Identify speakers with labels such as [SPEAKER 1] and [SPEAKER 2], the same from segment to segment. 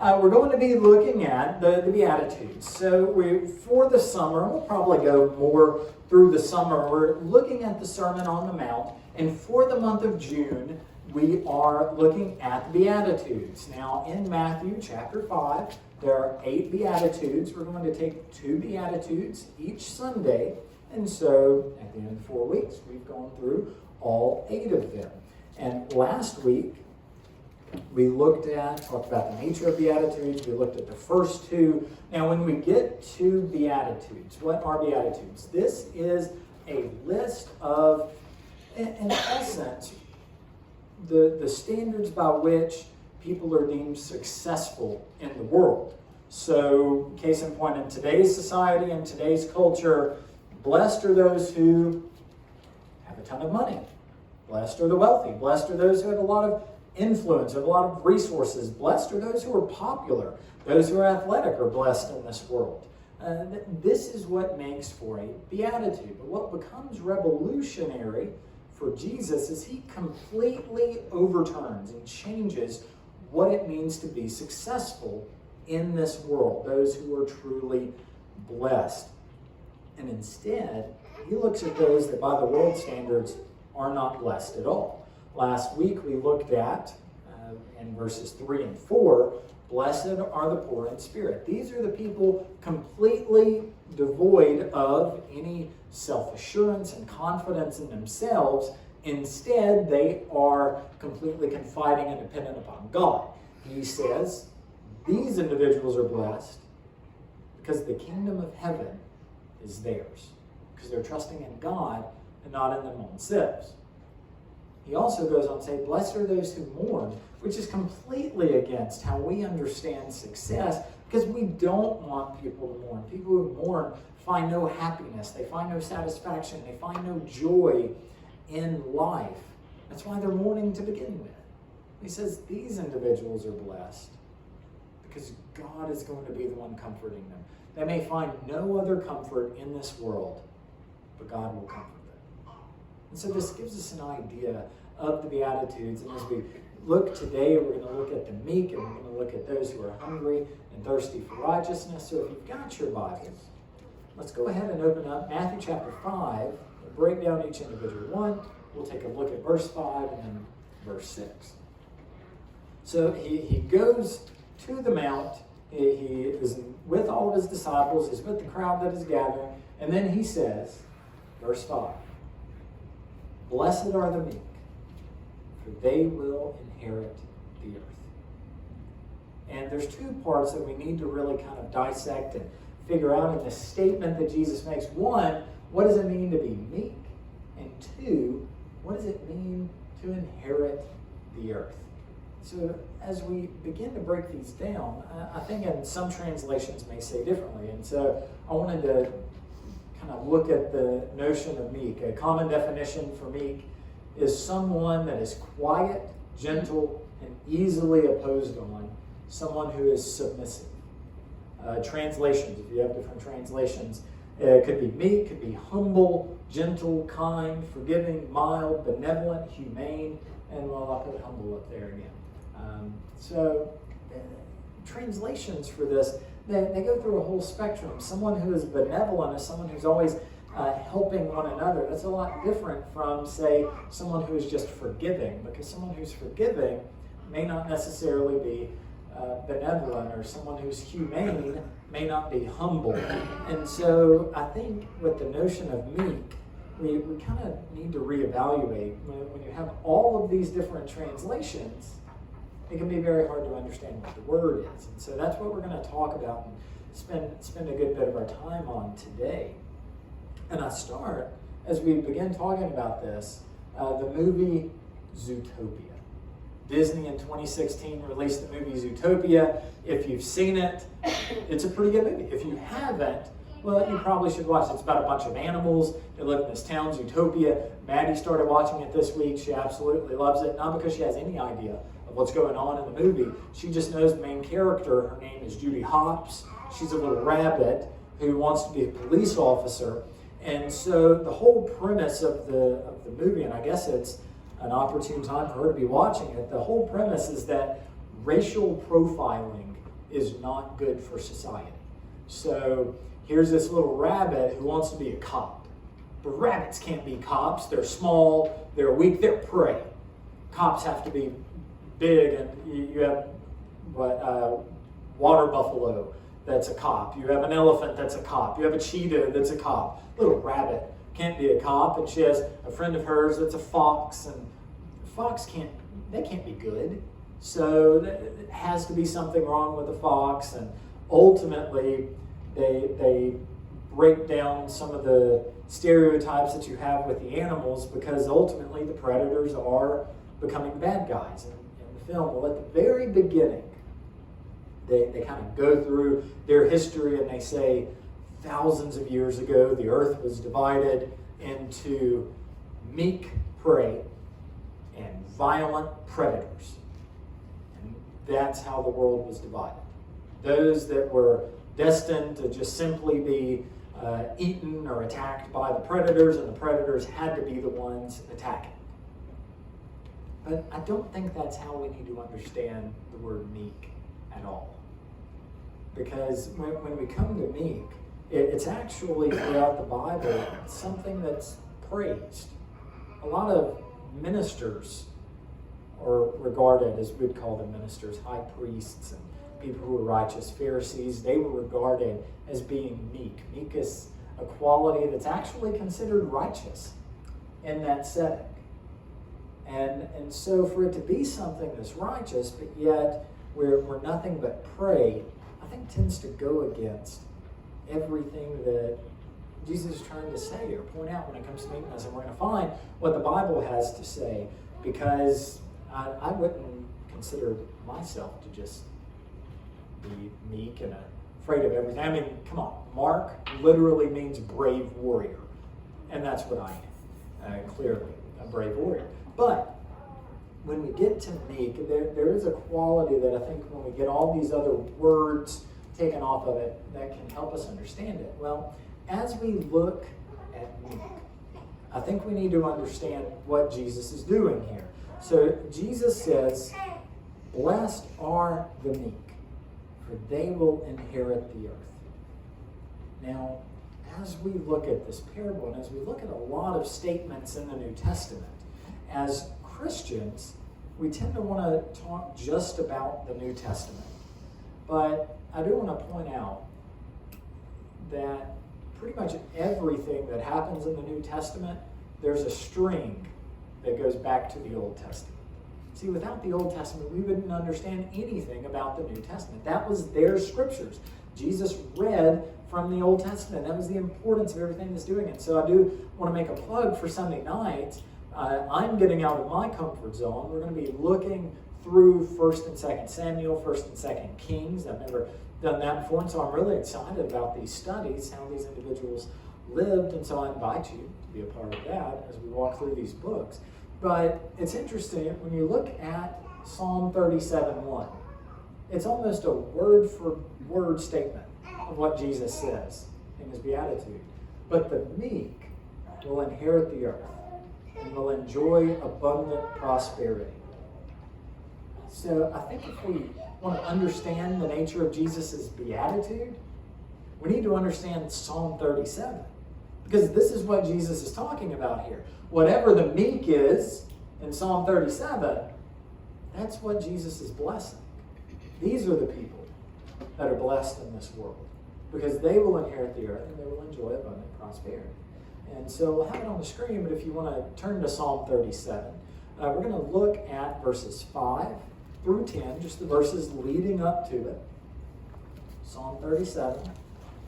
[SPEAKER 1] We're going to be looking at the Beatitudes. So for the summer, we'll probably go more through the summer. We're looking at the Sermon on the Mount. And for the month of June, we are looking at the Beatitudes. Now, in Matthew chapter 5, there are 8 Beatitudes. We're going to take 2 Beatitudes each Sunday. And so, at the end of 4 weeks, we've gone through all 8 of them. And last week, we talked about the nature of Beatitudes. We looked at the first 2. Now, when we get to Beatitudes, what are Beatitudes? This is a list of, in essence, the standards by which people are deemed successful in the world. So, case in point, in today's society, in today's culture, blessed are those who have a ton of money. Blessed are the wealthy. Blessed are those who have a lot of influence, have a lot of resources. Blessed are those who are popular. Those who are athletic are blessed in this world. This is what makes for a beatitude. But what becomes revolutionary for Jesus is he completely overturns and changes what it means to be successful in this world, those who are truly blessed. And instead, he looks at those that by the world standards are not blessed at all. Last week we looked at, in verses 3 and 4, blessed are the poor in spirit. These are the people completely devoid of any self-assurance and confidence in themselves. Instead, they are completely confiding and dependent upon God. He says, these individuals are blessed because the kingdom of heaven is theirs, because they're trusting in God and not in them themselves. He also goes on to say, blessed are those who mourn, which is completely against how we understand success, because we don't want people to mourn. People who mourn find no happiness, they find no satisfaction, they find no joy in life. That's why they're mourning to begin with. He says these individuals are blessed because God is going to be the one comforting them. They may find no other comfort in this world, but God will comfort them. And so this gives us an idea of the Beatitudes. And as we look today, we're going to look at the meek, and we're going to look at those who are hungry and thirsty for righteousness. So if you've got your Bibles, let's go ahead and open up Matthew chapter 5. We'll break down each individual one. We'll take a look at verse 5 and then verse 6. So he goes to the mount. He is with all of his disciples. He's with the crowd that is gathering. And then he says, verse 5, blessed are the meek, for they will inherit the earth. And there's 2 parts that we need to really kind of dissect and figure out in this statement that Jesus makes. 1, what does it mean to be meek? And 2, what does it mean to inherit the earth? So as we begin to break these down, I think in some translations may say differently. And so I wanted to kind of look at the notion of meek. A common definition for meek is someone that is quiet, gentle, and easily opposed on, someone who is submissive. Translations, if you have different translations, it could be meek, could be humble, gentle, kind, forgiving, mild, benevolent, humane, and well, I'll put humble up there again. Translations for this, they go through a whole spectrum. Someone who is benevolent is someone who's always helping one another. That's a lot different from, say, someone who is just forgiving, because someone who's forgiving may not necessarily be benevolent, or someone who's humane may not be humble. And so I think with the notion of meek, we kind of need to reevaluate. When you have all of these different translations, it can be very hard to understand what the word is. And so that's what we're going to talk about and spend a good bit of our time on today. And I start, as we begin talking about this, the movie Zootopia. Disney in 2016 released the movie Zootopia. If you've seen it, it's a pretty good movie. If you haven't, well, you probably should watch it. It's about a bunch of animals. They live in this town, Zootopia. Maddie started watching it this week. She absolutely loves it. Not because she has any idea of what's going on in the movie. She just knows the main character. Her name is Judy Hopps. She's a little rabbit who wants to be a police officer. And so the whole premise of the movie, and I guess it's an opportune time for her to be watching it, the whole premise is that racial profiling is not good for society. So here's this little rabbit who wants to be a cop. But rabbits can't be cops. They're small, they're weak, they're prey. Cops have to be big, and you have water buffalo that's a cop. You have an elephant that's a cop. You have a cheetah that's a cop. Little rabbit can't be a cop, and she has a friend of hers that's a fox, and fox can't be good. So there has to be something wrong with the fox, and ultimately they break down some of the stereotypes that you have with the animals, because ultimately the predators are becoming bad guys in the film. Well, at the very beginning, they kind of go through their history, and they say thousands of years ago the earth was divided into meek prey and violent predators. And that's how the world was divided. Those that were destined to just simply be eaten or attacked by the predators, and the predators had to be the ones attacking. But I don't think that's how we need to understand the word meek at all. Because when we come to meek, it's actually throughout the Bible something that's praised. A lot of ministers are regarded, as we'd call them ministers, high priests and people who were righteous, Pharisees. They were regarded as being meek. Meek is a quality that's actually considered righteous in that setting. And so for it to be something that's righteous, but yet we're nothing but prey, I think tends to go against everything that Jesus is trying to say or point out when it comes to meekness. And we're going to find what the Bible has to say, because I wouldn't consider myself to just be meek and afraid of everything. I mean, come on. Mark literally means brave warrior. And that's what I am, clearly, a brave warrior. But when we get to meek, there is a quality that I think when we get all these other words taken off of it, that can help us understand it. Well, as we look at meek, I think we need to understand what Jesus is doing here. So Jesus says, "Blessed are the meek, for they will inherit the earth." Now, as we look at this parable, and as we look at a lot of statements in the New Testament, as Christians, we tend to want to talk just about the New Testament. But I do want to point out that pretty much everything that happens in the New Testament, there's a string that goes back to the Old Testament. See, without the Old Testament, we wouldn't understand anything about the New Testament. That was their scriptures. Jesus read from the Old Testament. That was the importance of everything that's doing it. So I do want to make a plug for Sunday nights. I'm getting out of my comfort zone. We're going to be looking through 1st and 2nd Samuel, 1st and 2nd Kings. I've never done that before, and so I'm really excited about these studies, how these individuals lived, and so I invite you to be a part of that as we walk through these books. But it's interesting, when you look at Psalm 37:1, it's almost a word-for-word statement of what Jesus says in his beatitude. But the meek will inherit the earth and will enjoy abundant prosperity. So I think if we want to understand the nature of Jesus' beatitude, we need to understand Psalm 37. Because this is what Jesus is talking about here. Whatever the meek is in Psalm 37, that's what Jesus is blessing. These are the people that are blessed in this world, because they will inherit the earth and they will enjoy abundant prosperity. And so we'll have it on the screen, but if you want to turn to Psalm 37, we're going to look at verses 5 through 10, just the verses leading up to it. Psalm 37,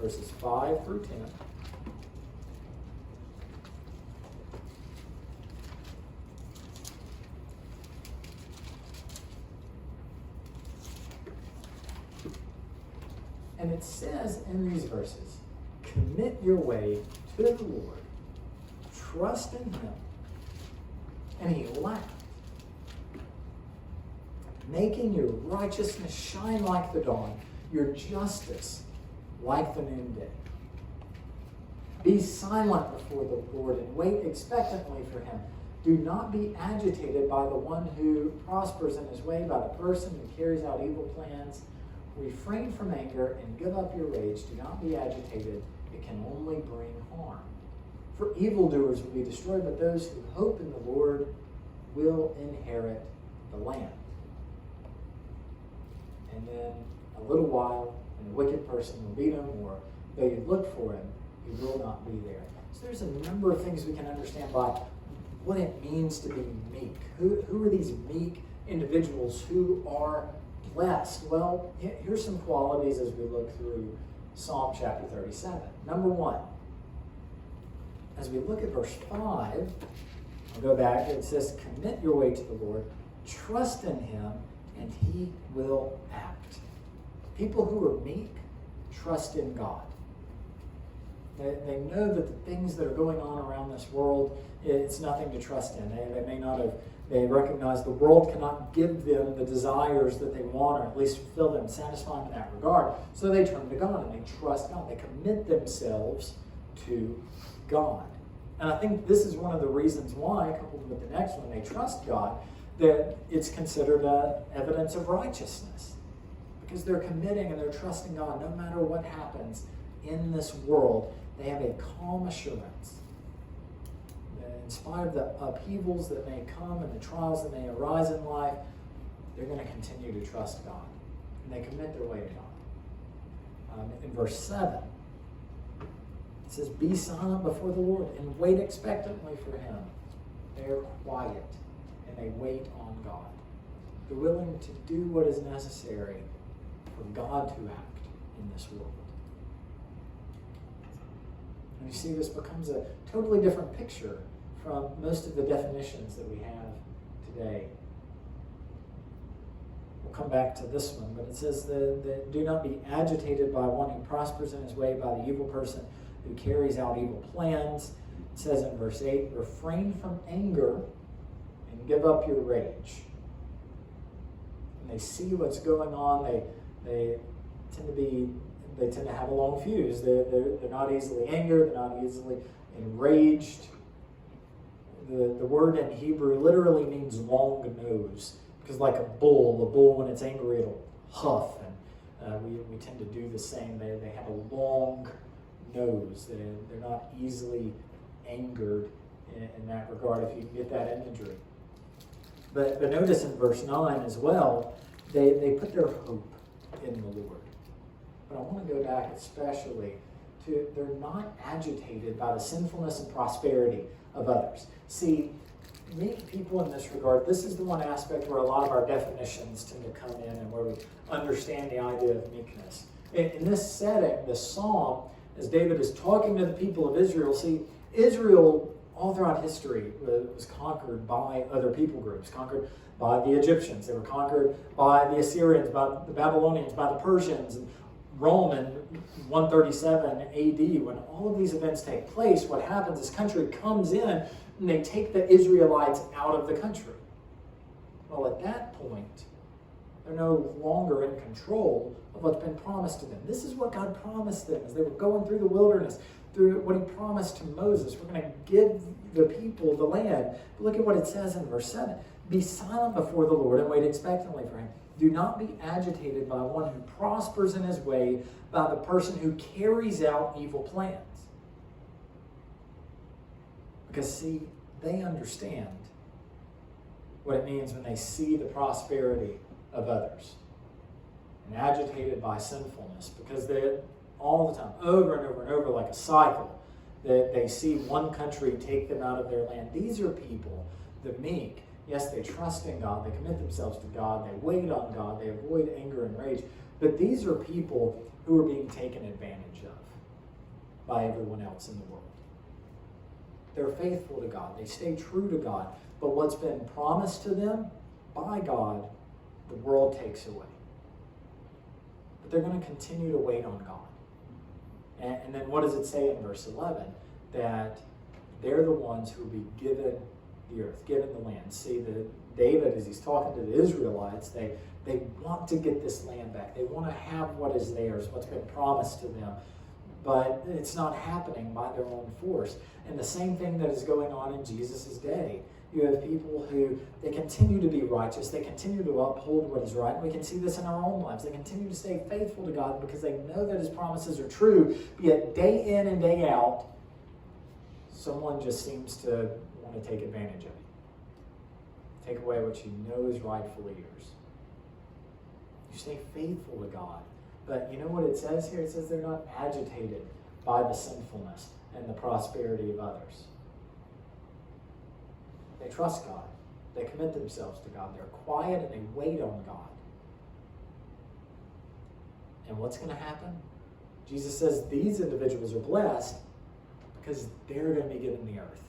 [SPEAKER 1] verses 5 through 10. And it says in these verses, "Commit your way to the Lord, trust in him, and he laughed, making your righteousness shine like the dawn, your justice like the noonday. Be silent before the Lord and wait expectantly for him. Do not be agitated by the one who prospers in his way, by the person who carries out evil plans. refrain from anger and give up your rage. Do not be agitated. It can only bring harm. For evildoers will be destroyed, but those who hope in the Lord will inherit the land. And then a little while, and the wicked person will beat him, or though you look for him, he will not be there. So there's a number of things we can understand by what it means to be meek. Who are these meek individuals who are blessed? Well, here's some qualities as we look through Psalm chapter 37. Number one, as we look at verse 5, I'll go back. It says, commit your way to the Lord, trust in him, and he will act. People who are meek trust in God. They know that the things that are going on around this world, it's nothing to trust in. They may not have, they recognize the world cannot give them the desires that they want, or at least fulfill them, satisfy them in that regard. So they turn to God and they trust God. They commit themselves to God. And I think this is one of the reasons why, coupled with the next one, they trust God, that it's considered evidence of righteousness. Because they're committing and they're trusting God no matter what happens in this world. They have a calm assurance that in spite of the upheavals that may come and the trials that may arise in life, they're going to continue to trust God. And they commit their way to God. In verse 7, it says, be silent before the Lord and wait expectantly for him. They're quiet and they wait on God. They're willing to do what is necessary for God to act in this world. And you see, this becomes a totally different picture from most of the definitions that we have today. We'll come back to this one, but it says that do not be agitated by one who prospers in his way, by the evil person who carries out evil plans. It says in verse 8, refrain from anger and give up your rage. And they see what's going on. They tend to have a long fuse. They're not easily angered. They're not easily enraged. The word in Hebrew literally means long nose, because like a bull when it's angry, it'll huff, and we tend to do the same. They have a long nose. They're not easily angered in that regard, if you can get that imagery. But notice in verse 9 as well, they put their hope in the Lord. But I want to go back especially to, they're not agitated by the sinfulness and prosperity of others. See, meek people in this regard, this is the one aspect where a lot of our definitions tend to come in and where we understand the idea of meekness. In this setting, this psalm, as David is talking to the people of Israel, see, Israel all throughout history was conquered by other people groups, conquered by the Egyptians. They were conquered by the Assyrians, by the Babylonians, by the Persians, and Rome in 137 AD. When all of these events take place, what happens is country comes in and they take the Israelites out of the country. Well, at that point, they're no longer in control of what's been promised to them. This is what God promised them as they were going through the wilderness, through what he promised to Moses. We're going to give the people the land. But look at what it says in verse 7. Be silent before the Lord and wait expectantly for him. Do not be agitated by one who prospers in his way, by the person who carries out evil plans. Because, see, they understand what it means when they see the prosperity of others. And agitated by sinfulness, because they all the time, over and over and over, like a cycle, that they see one country take them out of their land. These are people, the meek. Yes, they trust in God, they commit themselves to God, they wait on God, they avoid anger and rage. But these are people who are being taken advantage of by everyone else in the world. They're faithful to God, they stay true to God, but what's been promised to them by God, the world takes away. But they're going to continue to wait on God. And then what does it say in verse 11? That they're the ones who will be given the earth, given the land. See, David, as he's talking to the Israelites, they want to get this land back. They want to have what is theirs, what's been promised to them. But it's not happening by their own force. And the same thing that is going on in Jesus' day You have people who, they continue to be righteous. They continue to uphold what is right. And we can see this in our own lives. They continue to stay faithful to God because they know that his promises are true. Yet day in and day out, someone just seems to want to take advantage of you. Take away what you know is rightfully yours. You stay faithful to God. But you know what it says here? It says they're not agitated by the sinfulness and the prosperity of others. They trust God. They commit themselves to God. They're quiet and they wait on God. And what's going to happen? Jesus says these individuals are blessed because they're going to be given the earth.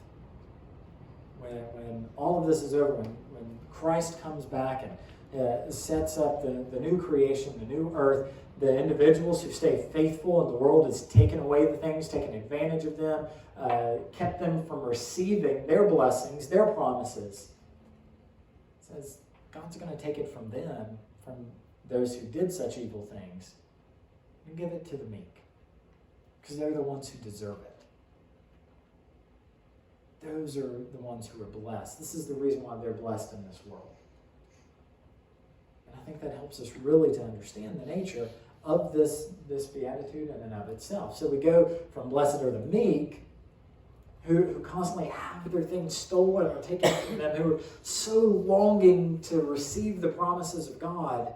[SPEAKER 1] When all of this is over, when Christ comes back and sets up the new creation, the new earth, the individuals who stay faithful and the world has taken away the things, taken advantage of them, kept them from receiving their blessings, their promises. It says God's going to take it from them, from those who did such evil things, and give it to the meek. Because they're the ones who deserve it. Those are the ones who are blessed. This is the reason why they're blessed in this world. And I think that helps us really to understand the nature of this beatitude in and of itself. So we go from blessed are the meek, who constantly have their things stolen or taken from them, who are so longing to receive the promises of God.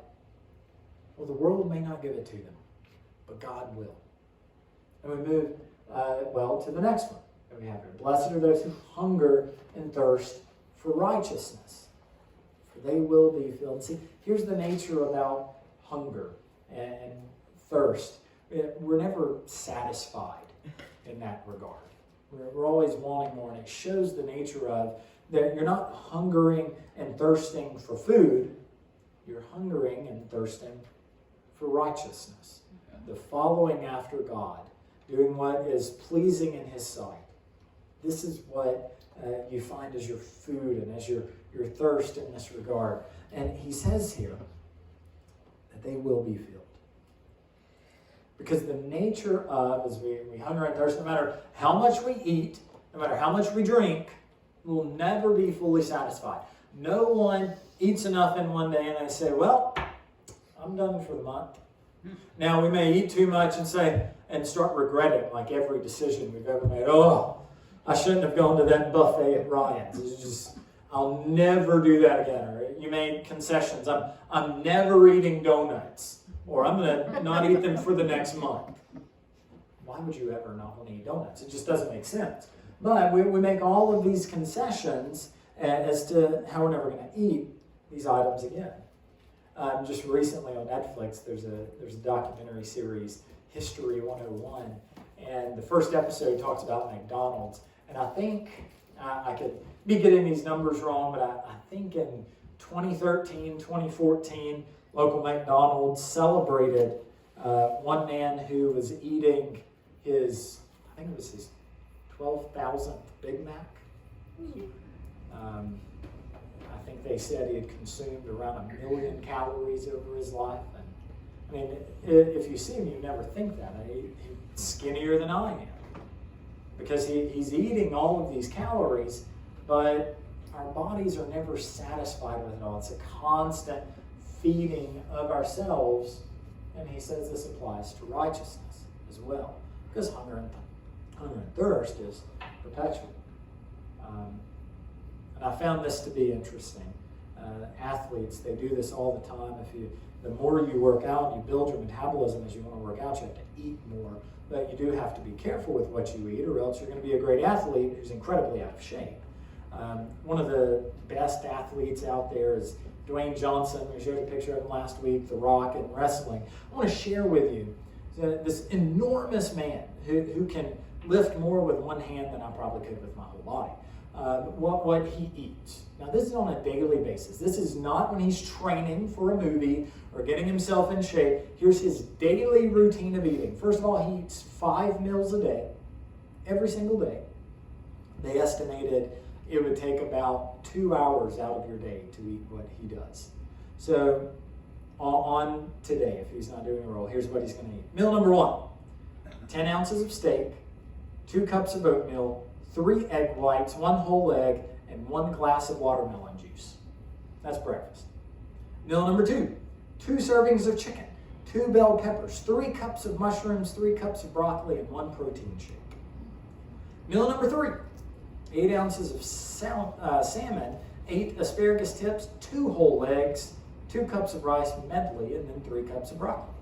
[SPEAKER 1] Well, the world may not give it to them, but God will. And we move, to the next one that we have here. Blessed are those who hunger and thirst for righteousness, for they will be filled. And see, here's the nature about hunger and thirst. We're never satisfied in that regard. We're always wanting more, and it shows the nature of that you're not hungering and thirsting for food, you're hungering and thirsting for righteousness. The following after God, doing what is pleasing in his sight. This is what you find as your food and as your thirst in this regard. And he says here that they will be filled. Because the nature of, as we hunger and thirst, no matter how much we eat, no matter how much we drink, we'll never be fully satisfied. No one eats enough in one day and they say, well, I'm done for the month. Now we may eat too much and start regretting like every decision we've ever made. Oh, I shouldn't have gone to that buffet at Ryan's. It's just, I'll never do that again. Or you made concessions. I'm never eating donuts. Or I'm going to not eat them for the next month. Why would you ever not want to eat donuts? It just doesn't make sense. But we make all of these concessions as to how we're never going to eat these items again. Just recently on Netflix, there's a documentary series, History 101, and the first episode talks about McDonald's. And I think, I could be getting these numbers wrong, but I think in 2013, 2014, local McDonald's celebrated one man who was eating his 12,000th Big Mac. I think they said he had consumed around 1 million calories over his life. And I mean, if you see him, you never think that. He's skinnier than I am. Because he's eating all of these calories, but our bodies are never satisfied with it all. It's a constant feeding of ourselves, and he says this applies to righteousness as well, because hunger and thirst is perpetual. And I found this to be interesting. Athletes, they do this all the time. The more you work out, you build your metabolism as you want to work out, you have to eat more, but you do have to be careful with what you eat, or else you're going to be a great athlete who's incredibly out of shape. One of the best athletes out there is Dwayne Johnson. We showed a picture of him last week, The Rock, in wrestling. I want to share with you this enormous man who can lift more with one hand than I probably could with my whole body. What he eats. Now, this is on a daily basis. This is not when he's training for a movie or getting himself in shape. Here's his daily routine of eating. First of all, he eats 5 meals a day, every single day. They estimated it would take about 2 hours out of your day to eat what he does. So on today, if he's not doing a roll, here's what he's going to eat. Meal number 1, 10 ounces of steak, 2 cups of oatmeal, 3 egg whites, 1 whole egg, and and 1 glass of watermelon juice. That's breakfast. Meal number 2, 2 servings of chicken, 2 bell peppers, 3 cups of mushrooms, 3 cups of broccoli, and 1 protein shake. Meal number 3, 8 ounces of salmon, 8 asparagus tips, 2 whole eggs, 2 cups of rice medley, and then 3 cups of broccoli.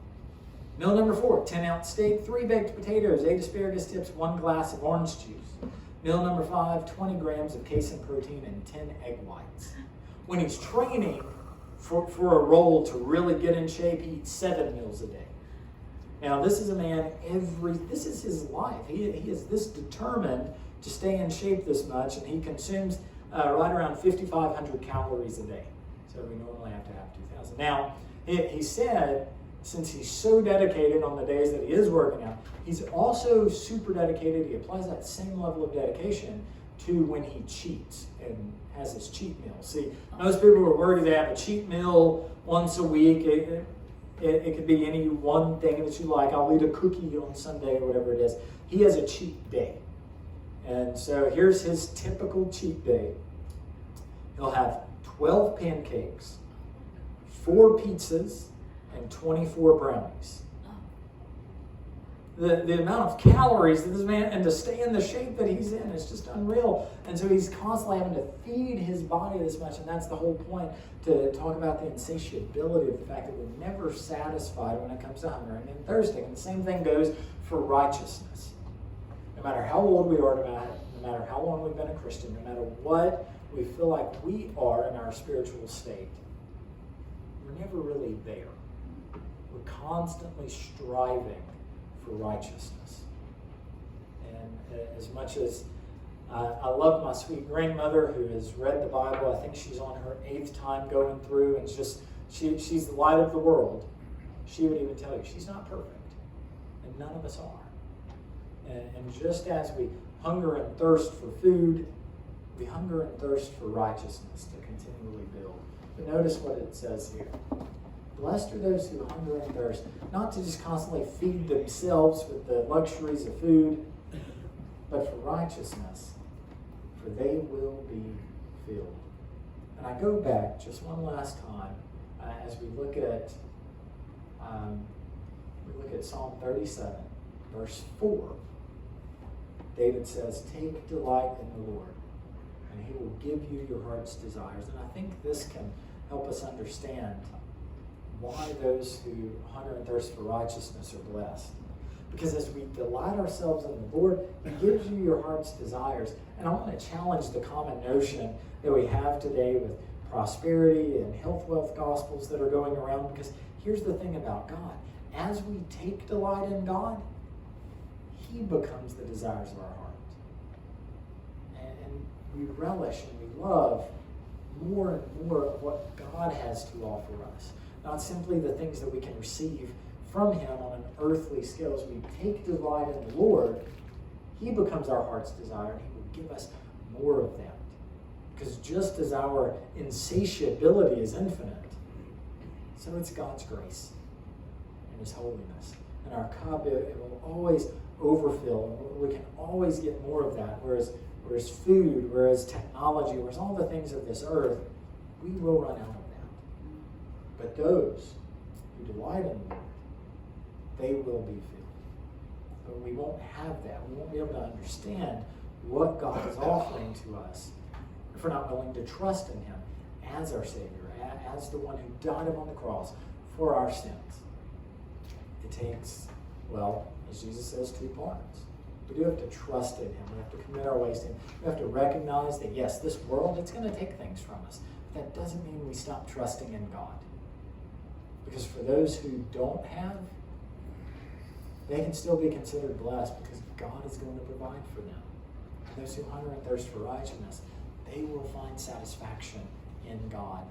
[SPEAKER 1] Meal number 4, 10-ounce steak, 3 baked potatoes, 8 asparagus tips, 1 glass of orange juice. Meal number 5, 20 grams of casein protein, and 10 egg whites. When he's training for a role to really get in shape, he eats 7 meals a day. Now, this is a man, this is his life. He is this determined to stay in shape this much, and he consumes right around 5,500 calories a day. So we normally have to have 2,000. Now, he said, since he's so dedicated on the days that he is working out, he's also super dedicated. He applies that same level of dedication to when he cheats and has his cheat meal. See, most people are worried they have a cheat meal once a week. It could be any one thing that you like. I'll eat a cookie on Sunday or whatever it is. He has a cheat day. And so here's his typical cheat day. He'll have 12 pancakes, 4 pizzas, and 24 brownies. The amount of calories that this man, and to stay in the shape that he's in, is just unreal. And so he's constantly having to feed his body this much, and that's the whole point, to talk about the insatiability of the fact that we're never satisfied when it comes to hunger and thirsting. And the same thing goes for righteousness. No matter how old we are, no matter how long we've been a Christian, no matter what we feel like we are in our spiritual state, we're never really there. We're constantly striving for righteousness. And as much as I love my sweet grandmother who has read the Bible, I think she's on her 8th time going through, and she's the light of the world. She would even tell you she's not perfect, and none of us are. And just as we hunger and thirst for food, we hunger and thirst for righteousness to continually build. But notice what it says here. Blessed are those who hunger and thirst, not to just constantly feed themselves with the luxuries of food, but for righteousness, for they will be filled. And I go back just one last time as we look at Psalm 37, verse 4. David says, "Take delight in the Lord, and He will give you your heart's desires." And I think this can help us understand why those who hunger and thirst for righteousness are blessed. Because as we delight ourselves in the Lord, He gives you your heart's desires. And I want to challenge the common notion that we have today with prosperity and health, wealth gospels that are going around. Because here's the thing about God. As we take delight in God, He becomes the desires of our heart. And we relish and we love more and more of what God has to offer us. Not simply the things that we can receive from Him on an earthly scale. As we take delight in the Lord, He becomes our heart's desire, and He will give us more of that. Because just as our insatiability is infinite, so it's God's grace and His holiness. And our cup, it will always overfill. We can always get more of that. Whereas food, whereas technology, whereas all the things of this earth, we will run out of that. But those who delight in the Lord, they will be filled. But we won't have that. We won't be able to understand what God is offering to us if we're not willing to trust in Him as our Savior, as the one who died upon the cross for our sins. It takes, well, as Jesus says, 2 parts. We do have to trust in Him. We have to commit our ways to Him. We have to recognize that, yes, this world, it's going to take things from us. But that doesn't mean we stop trusting in God. Because for those who don't have, they can still be considered blessed because God is going to provide for them. And those who hunger and thirst for righteousness, they will find satisfaction in God.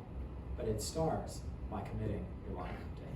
[SPEAKER 1] But it starts by committing your life to Him.